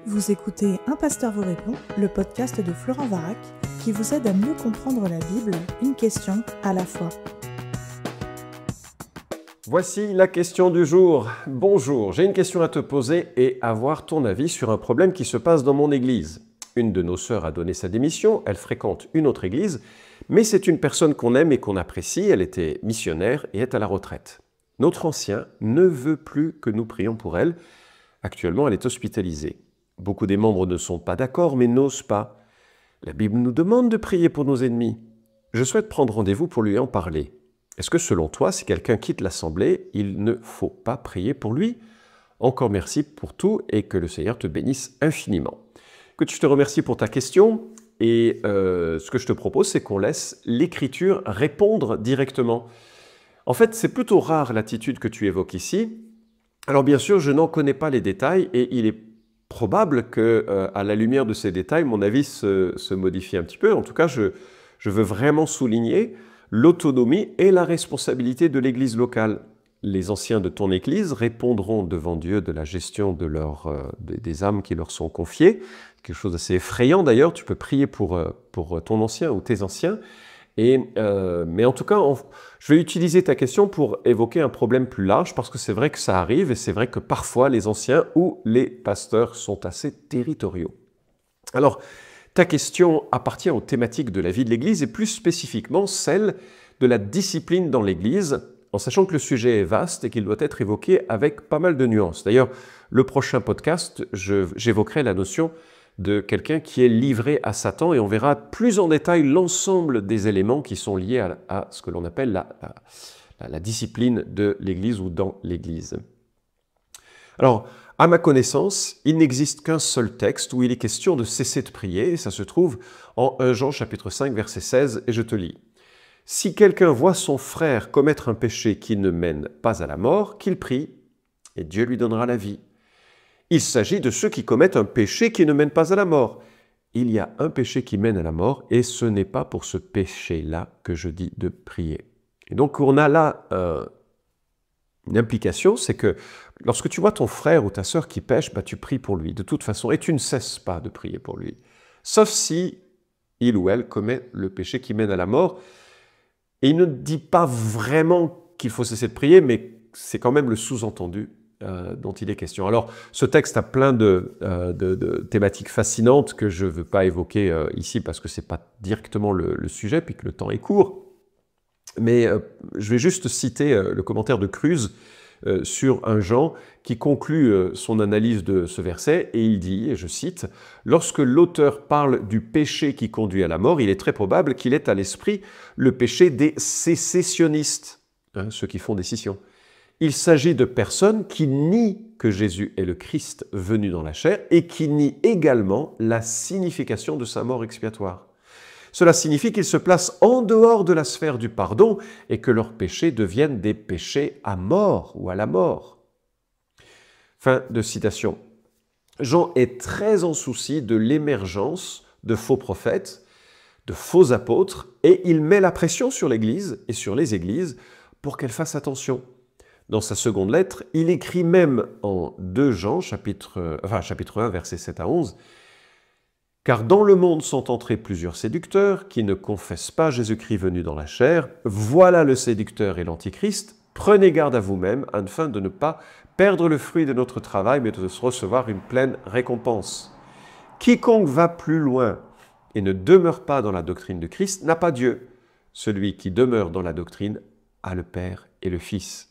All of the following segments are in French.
Vous écoutez Un pasteur vous répond, le podcast de Florent Varac, qui vous aide à mieux comprendre la Bible, une question à la fois. Voici la question du jour. Bonjour, j'ai une question à te poser et avoir ton avis sur un problème qui se passe dans mon église. Une de nos sœurs a donné sa démission, elle fréquente une autre église, mais c'est une personne qu'on aime et qu'on apprécie, elle était missionnaire et est à la retraite. Notre ancien ne veut plus que nous prions pour elle. Actuellement, elle est hospitalisée. Beaucoup des membres ne sont pas d'accord, mais n'osent pas. La Bible nous demande de prier pour nos ennemis. Je souhaite prendre rendez-vous pour lui en parler. Est-ce que selon toi, si quelqu'un quitte l'assemblée, il ne faut pas prier pour lui? Encore merci pour tout et que le Seigneur te bénisse infiniment. Écoute, je te remercie pour ta question et ce que je te propose, c'est qu'on laisse l'Écriture répondre directement. En fait, c'est plutôt rare l'attitude que tu évoques ici. Alors bien sûr, je n'en connais pas les détails et il est probable que, à la lumière de ces détails, mon avis se modifie un petit peu. En tout cas, je veux vraiment souligner l'autonomie et la responsabilité de l'Église locale. Les anciens de ton Église répondront devant Dieu de la gestion des âmes qui leur sont confiées. Quelque chose d'assez effrayant d'ailleurs, tu peux prier pour ton ancien ou tes anciens. Mais en tout cas, je vais utiliser ta question pour évoquer un problème plus large, parce que c'est vrai que ça arrive, et c'est vrai que parfois les anciens ou les pasteurs sont assez territoriaux. Alors, ta question appartient aux thématiques de la vie de l'Église, et plus spécifiquement celle de la discipline dans l'Église, en sachant que le sujet est vaste et qu'il doit être évoqué avec pas mal de nuances. D'ailleurs, le prochain podcast, j'évoquerai la notion de quelqu'un qui est livré à Satan, et on verra plus en détail l'ensemble des éléments qui sont liés à ce que l'on appelle la discipline de l'Église ou dans l'Église. Alors, à ma connaissance, il n'existe qu'un seul texte où il est question de cesser de prier, et ça se trouve en 1 Jean chapitre 5 verset 16, et je te lis. « Si quelqu'un voit son frère commettre un péché qui ne mène pas à la mort, qu'il prie, et Dieu lui donnera la vie. » Il s'agit de ceux qui commettent un péché qui ne mène pas à la mort. Il y a un péché qui mène à la mort, et ce n'est pas pour ce péché-là que je dis de prier. Et donc on a là une implication, c'est que lorsque tu vois ton frère ou ta sœur qui pêche, tu pries pour lui de toute façon, et tu ne cesses pas de prier pour lui. Sauf si il ou elle commet le péché qui mène à la mort. Et il ne dit pas vraiment qu'il faut cesser de prier, mais c'est quand même le sous-entendu dont il est question. Alors, ce texte a plein de thématiques fascinantes que je ne veux pas évoquer ici parce que ce n'est pas directement le sujet, puis que le temps est court. Mais je vais juste citer le commentaire de Cruz sur 1 Jean qui conclut son analyse de ce verset, et il dit, et je cite, « Lorsque l'auteur parle du péché qui conduit à la mort, il est très probable qu'il ait à l'esprit le péché des sécessionnistes, ceux qui font des scissions. Il s'agit de personnes qui nient que Jésus est le Christ venu dans la chair et qui nient également la signification de sa mort expiatoire. Cela signifie qu'ils se placent en dehors de la sphère du pardon et que leurs péchés deviennent des péchés à mort ou à la mort. » Fin de citation. Jean est très en souci de l'émergence de faux prophètes, de faux apôtres, et il met la pression sur l'Église et sur les églises pour qu'elles fassent attention. Dans sa seconde lettre, il écrit même en 2 Jean, chapitre 1, versets 7 à 11, « Car dans le monde sont entrés plusieurs séducteurs qui ne confessent pas Jésus-Christ venu dans la chair. Voilà le séducteur et l'antichrist. Prenez garde à vous-même, afin de ne pas perdre le fruit de notre travail, mais de recevoir une pleine récompense. Quiconque va plus loin et ne demeure pas dans la doctrine de Christ n'a pas Dieu. Celui qui demeure dans la doctrine a le Père et le Fils.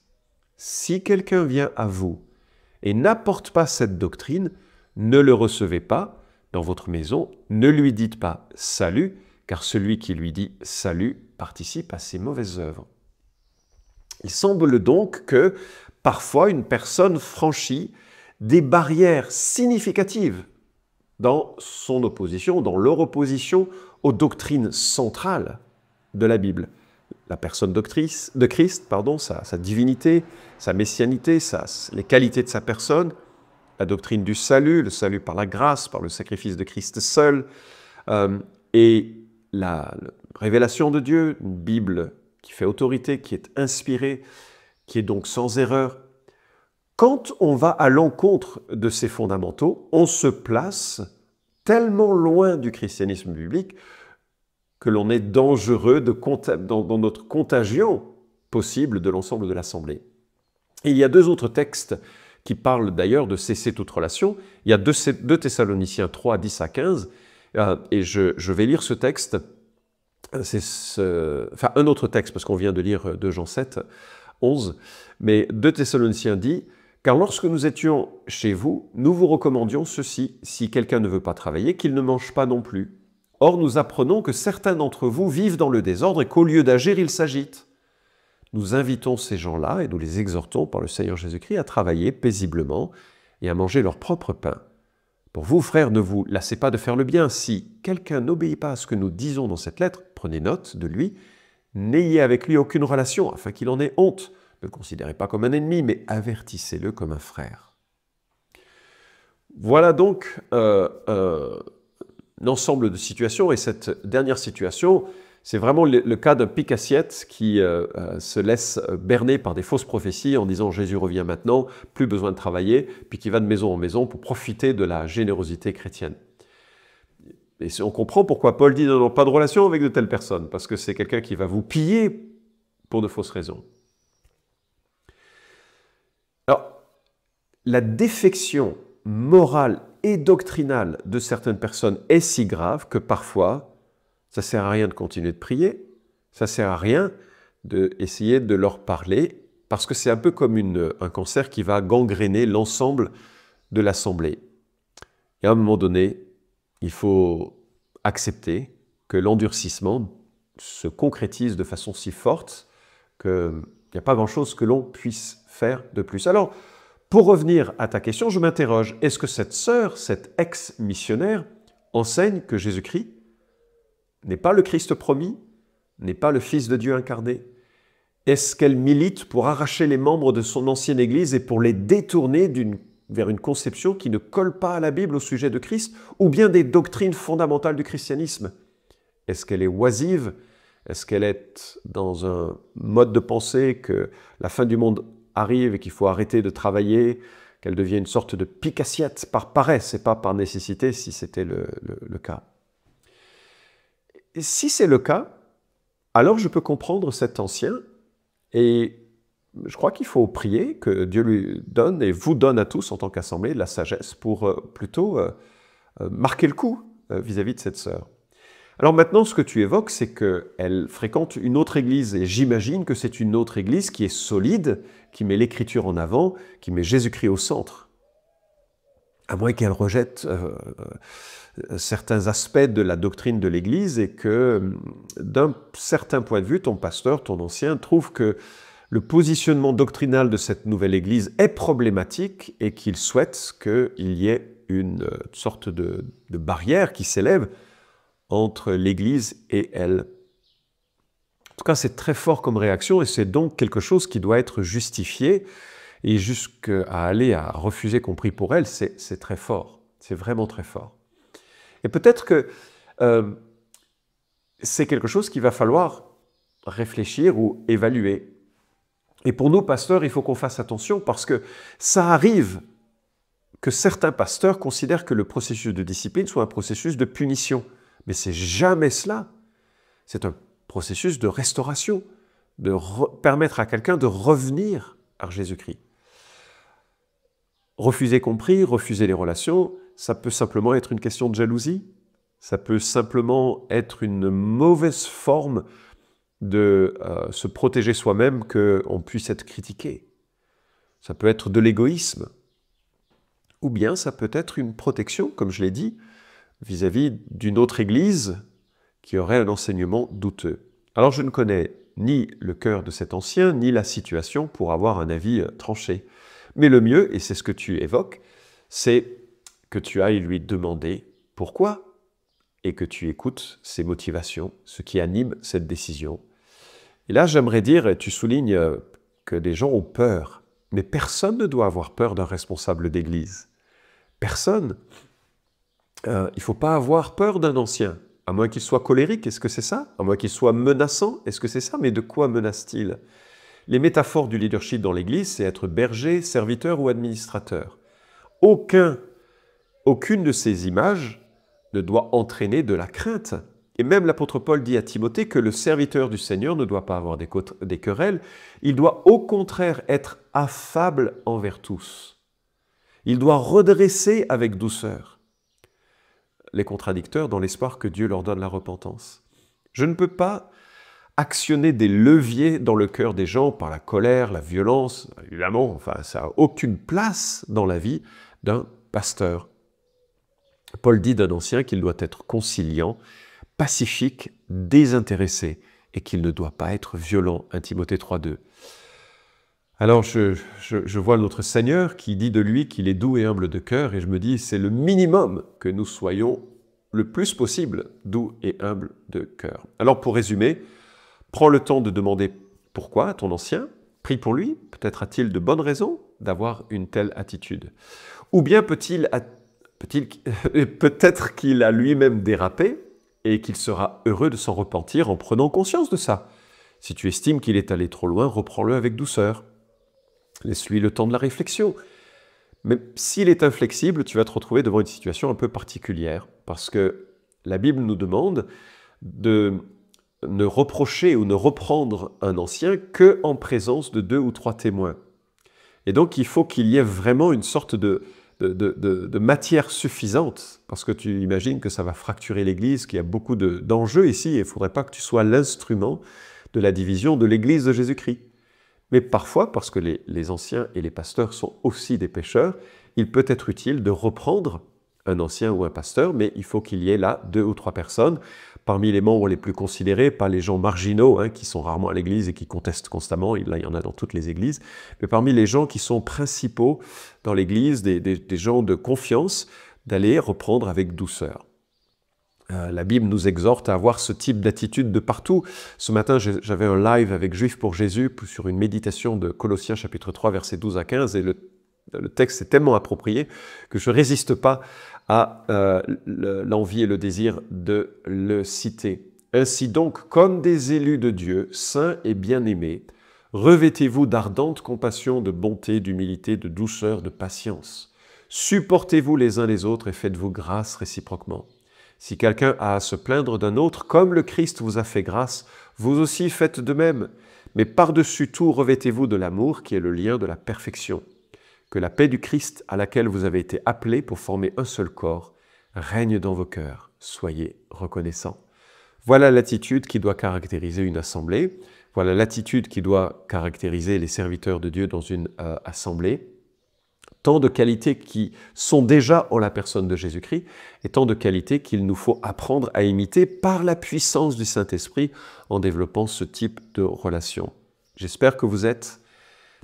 Si quelqu'un vient à vous et n'apporte pas cette doctrine, ne le recevez pas dans votre maison, ne lui dites pas « salut », car celui qui lui dit « salut » participe à ses mauvaises œuvres. Il semble donc que parfois une personne franchit des barrières significatives dans son opposition, dans leur opposition aux doctrines centrales de la Bible. La personne de Christ, sa divinité, sa messianité, les qualités de sa personne, la doctrine du salut, le salut par la grâce, par le sacrifice de Christ seul, et la révélation de Dieu, une Bible qui fait autorité, qui est inspirée, qui est donc sans erreur. Quand on va à l'encontre de ces fondamentaux, on se place tellement loin du christianisme biblique que l'on est dangereux dans notre contagion possible de l'ensemble de l'Assemblée. Et il y a deux autres textes qui parlent d'ailleurs de cesser toute relation. Il y a 2 Thessaloniciens 3, 10 à 15, et je vais lire ce texte. Enfin, un autre texte, parce qu'on vient de lire 2 Jean 7, 11, mais 2 Thessaloniciens dit « Car lorsque nous étions chez vous, nous vous recommandions ceci, si quelqu'un ne veut pas travailler, qu'il ne mange pas non plus. Or, nous apprenons que certains d'entre vous vivent dans le désordre et qu'au lieu d'agir, ils s'agitent. Nous invitons ces gens-là et nous les exhortons par le Seigneur Jésus-Christ à travailler paisiblement et à manger leur propre pain. Pour vous, frères, ne vous lassez pas de faire le bien. Si quelqu'un n'obéit pas à ce que nous disons dans cette lettre, prenez note de lui, n'ayez avec lui aucune relation, afin qu'il en ait honte. Ne le considérez pas comme un ennemi, mais avertissez-le comme un frère. » Voilà donc un ensemble de situations, et cette dernière situation, c'est vraiment le cas d'un pique-assiette qui se laisse berner par des fausses prophéties en disant « Jésus revient maintenant, plus besoin de travailler », puis qui va de maison en maison pour profiter de la générosité chrétienne. Et on comprend pourquoi Paul dit « Non, pas de relation avec de telles personnes », parce que c'est quelqu'un qui va vous piller pour de fausses raisons. Alors, la défection morale et doctrinale de certaines personnes est si grave que parfois, ça ne sert à rien de continuer de prier, ça ne sert à rien d'essayer de leur parler, parce que c'est un peu comme un cancer qui va gangréner l'ensemble de l'Assemblée. Et à un moment donné, il faut accepter que l'endurcissement se concrétise de façon si forte qu'il n'y a pas grand-chose que l'on puisse faire de plus. Alors, pour revenir à ta question, je m'interroge, est-ce que cette sœur, cette ex-missionnaire, enseigne que Jésus-Christ n'est pas le Christ promis, n'est pas le Fils de Dieu incarné? Est-ce qu'elle milite pour arracher les membres de son ancienne Église et pour les détourner vers une conception qui ne colle pas à la Bible au sujet de Christ, ou bien des doctrines fondamentales du christianisme? Est-ce qu'elle est oisive? Est-ce qu'elle est dans un mode de pensée que la fin du monde arrive et qu'il faut arrêter de travailler, qu'elle devient une sorte de pique-assiette par paresse et pas par nécessité, si c'était le cas? Et si c'est le cas, alors je peux comprendre cet ancien, et je crois qu'il faut prier que Dieu lui donne et vous donne à tous en tant qu'assemblée la sagesse pour plutôt marquer le coup vis-à-vis de cette sœur. Alors maintenant, ce que tu évoques, c'est qu'elle fréquente une autre église, et j'imagine que c'est une autre église qui est solide, qui met l'écriture en avant, qui met Jésus-Christ au centre. À moins qu'elle rejette certains aspects de la doctrine de l'Église et que, d'un certain point de vue, ton pasteur, ton ancien, trouve que le positionnement doctrinal de cette nouvelle Église est problématique et qu'il souhaite qu'il y ait une sorte de barrière qui s'élève entre l'Église et elle. En tout cas, c'est très fort comme réaction et c'est donc quelque chose qui doit être justifié, et jusqu'à aller à refuser qu'on prie pour elle, c'est très fort. C'est vraiment très fort. Et peut-être que c'est quelque chose qu'il va falloir réfléchir ou évaluer. Et pour nous, pasteurs, il faut qu'on fasse attention parce que ça arrive que certains pasteurs considèrent que le processus de discipline soit un processus de punition. Mais c'est jamais cela. C'est un processus de restauration, de permettre à quelqu'un de revenir à Jésus-Christ. Refuser qu'on prie, refuser les relations, ça peut simplement être une question de jalousie, ça peut simplement être une mauvaise forme de se protéger soi-même qu'on puisse être critiqué. Ça peut être de l'égoïsme, ou bien ça peut être une protection, comme je l'ai dit, vis-à-vis d'une autre église qui aurait un enseignement douteux. Alors je ne connais ni le cœur de cet ancien, ni la situation pour avoir un avis tranché. Mais le mieux, et c'est ce que tu évoques, c'est que tu ailles lui demander pourquoi et que tu écoutes ses motivations, ce qui anime cette décision. Et là, j'aimerais dire, et tu soulignes que des gens ont peur, mais personne ne doit avoir peur d'un responsable d'église. Personne. Il ne faut pas avoir peur d'un ancien, à moins qu'il soit colérique, est-ce que c'est ça? À moins qu'il soit menaçant, est-ce que c'est ça? Mais de quoi menace-t-il? Les métaphores du leadership dans l'Église, c'est être berger, serviteur ou administrateur. Aucune de ces images ne doit entraîner de la crainte. Et même l'apôtre Paul dit à Timothée que le serviteur du Seigneur ne doit pas avoir des querelles, il doit au contraire être affable envers tous. Il doit redresser avec douceur les contradicteurs dans l'espoir que Dieu leur donne la repentance. Je ne peux pas actionner des leviers dans le cœur des gens par la colère, la violence, évidemment, enfin, ça n'a aucune place dans la vie d'un pasteur. Paul dit d'un ancien qu'il doit être conciliant, pacifique, désintéressé et qu'il ne doit pas être violent. 1 Timothée 3,2. Alors je vois notre Seigneur qui dit de lui qu'il est doux et humble de cœur et je me dis c'est le minimum que nous soyons le plus possible doux et humble de cœur. Alors pour résumer, prends le temps de demander pourquoi à ton ancien, prie pour lui, peut-être a-t-il de bonnes raisons d'avoir une telle attitude. Ou bien peut-être qu'il a lui-même dérapé et qu'il sera heureux de s'en repentir en prenant conscience de ça. Si tu estimes qu'il est allé trop loin, reprends-le avec douceur. Laisse-lui le temps de la réflexion. Mais s'il est inflexible, tu vas te retrouver devant une situation un peu particulière, parce que la Bible nous demande de ne reprocher ou ne reprendre un ancien qu'en présence de 2 ou 3 témoins. Et donc il faut qu'il y ait vraiment une sorte de matière suffisante, parce que tu imagines que ça va fracturer l'Église, qu'il y a beaucoup d'enjeux ici, et il ne faudrait pas que tu sois l'instrument de la division de l'Église de Jésus-Christ. Mais parfois, parce que les anciens et les pasteurs sont aussi des pécheurs, il peut être utile de reprendre un ancien ou un pasteur, mais il faut qu'il y ait là 2 ou 3 personnes, parmi les membres les plus considérés, pas les gens marginaux, qui sont rarement à l'Église et qui contestent constamment, là il y en a dans toutes les Églises, mais parmi les gens qui sont principaux dans l'Église, des gens de confiance, d'aller reprendre avec douceur. La Bible nous exhorte à avoir ce type d'attitude de partout. Ce matin, j'avais un live avec Juifs pour Jésus sur une méditation de Colossiens chapitre 3, versets 12 à 15, et le texte est tellement approprié que je ne résiste pas à l'envie et le désir de le citer. Ainsi donc, comme des élus de Dieu, saints et bien-aimés, revêtez-vous d'ardente compassion, de bonté, d'humilité, de douceur, de patience. Supportez-vous les uns les autres et faites-vous grâce réciproquement. Si quelqu'un a à se plaindre d'un autre, comme le Christ vous a fait grâce, vous aussi faites de même. Mais par-dessus tout, revêtez-vous de l'amour qui est le lien de la perfection. Que la paix du Christ, à laquelle vous avez été appelés pour former un seul corps, règne dans vos cœurs. Soyez reconnaissants. Voilà l'attitude qui doit caractériser une assemblée. Voilà l'attitude qui doit caractériser les serviteurs de Dieu dans une assemblée. Tant de qualités qui sont déjà en la personne de Jésus-Christ et tant de qualités qu'il nous faut apprendre à imiter par la puissance du Saint-Esprit en développant ce type de relation. J'espère que vous êtes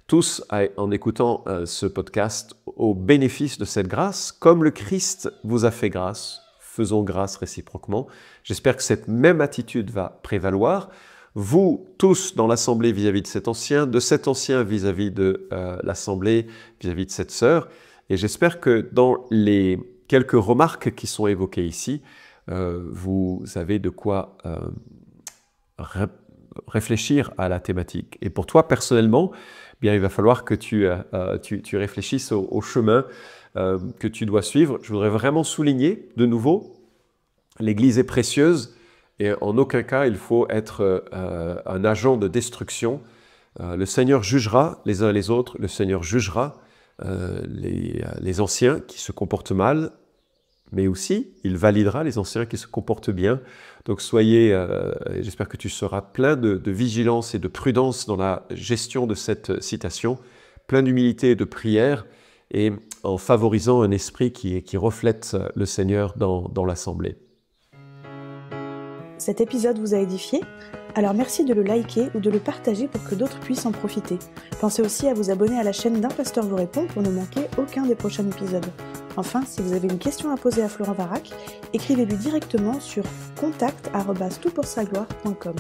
tous, en écoutant ce podcast, au bénéfice de cette grâce. Comme le Christ vous a fait grâce, faisons grâce réciproquement. J'espère que cette même attitude va prévaloir. Vous tous dans l'assemblée vis-à-vis de cet ancien vis-à-vis de l'assemblée, vis-à-vis de cette sœur. Et j'espère que dans les quelques remarques qui sont évoquées ici, vous avez de quoi réfléchir à la thématique. Et pour toi, personnellement, bien, il va falloir que tu réfléchisses au chemin que tu dois suivre. Je voudrais vraiment souligner de nouveau, l'Église est précieuse, et en aucun cas, il faut être un agent de destruction. Le Seigneur jugera les uns les autres, le Seigneur jugera les anciens qui se comportent mal, mais aussi, il validera les anciens qui se comportent bien. Donc soyez, j'espère que tu seras plein de vigilance et de prudence dans la gestion de cette citation, plein d'humilité et de prière, et en favorisant un esprit qui reflète le Seigneur dans l'assemblée. Cet épisode vous a édifié ? Alors merci de le liker ou de le partager pour que d'autres puissent en profiter. Pensez aussi à vous abonner à la chaîne d'Un Pasteur vous répond pour ne manquer aucun des prochains épisodes. Enfin, si vous avez une question à poser à Florent Varac, écrivez-lui directement sur contact@toutpoursagloire.com.